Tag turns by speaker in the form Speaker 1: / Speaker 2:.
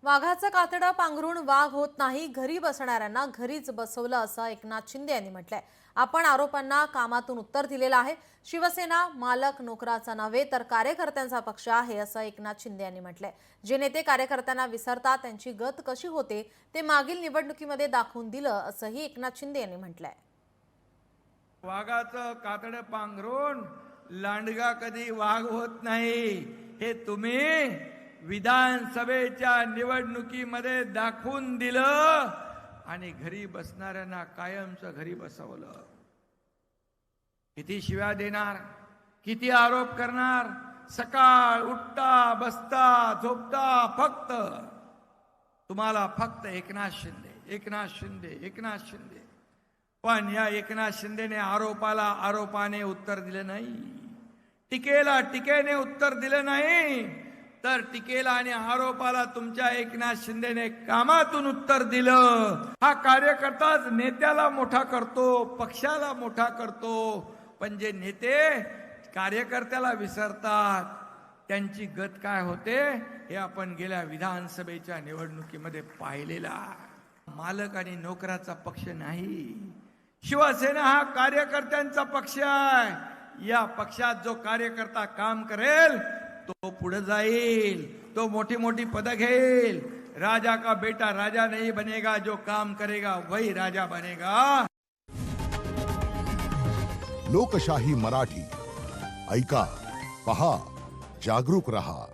Speaker 1: वाघाचं कातडं पांघरून वाघ होत नाही, घरी बसणाऱ्यांना घरीच बसवलं असं एकनाथ शिंदे यांनी म्हटलंय। आपण आरोपांना कामातून उत्तर दिलेलं आहे। शिवसेना मालक नोकराचा नव्हे तर कार्यकर्त्यांचा पक्ष आहे असं एकनाथ शिंदे यांनी म्हटलंय। जे नेते कार्यकर्त्यांना विसरतात त्यांची गत कशी होते ते मागील निवडणुकीमध्ये दाखवून दिलं असंही एकनाथ शिंदे यांनी म्हटलंय।
Speaker 2: वाघाचं कातडं पांघरून लांडगा कधी वाघ होत नाही, हे तुम्ही विधानसभेच्या निवडणुकीमध्ये दाखवून दिलं आणि घरी बसणाऱ्यांना कायमचं घरी बसवलं। किती शिव्या देणार, किती आरोप करणार, सकाळ उठता बसता झोपता फक्त तुम्हाला फक्त एकनाथ शिंदे एकनाथ शिंदे एकनाथ शिंदे। पण या एकनाथ शिंदेने आरोपाला आरोपाने उत्तर दिले नाही, टीकेला टीकेने उत्तर दिले नाही, तर टीकेला आणि आरोपाला तुमच्या एकनाथ शिंदेने कामातून उत्तर दिलं। हा कार्यकर्ताच नेत्याला मोठा करतो, पक्षाला मोठा करतो, पण जे नेते कार्यकर्त्याला विसरतात त्यांची गत काय होते हे आपण गेल्या विधानसभेच्या निवडणुकीमध्ये पाहिलेला। मालक आणि नोकराचा पक्ष नाही, शिवसेना हा कार्यकर्त्यांचा पक्ष आहे। या पक्षात जो कार्यकर्ता काम करेल तो पुढे जाईल, तो मोठी मोठी पदं घेईल। राजा का बेटा राजा नहीं बनेगा, जो काम करेगा वही राजा बनेगा।
Speaker 3: लोकशाही मराठी ऐका, पहा, जागरूक रहा।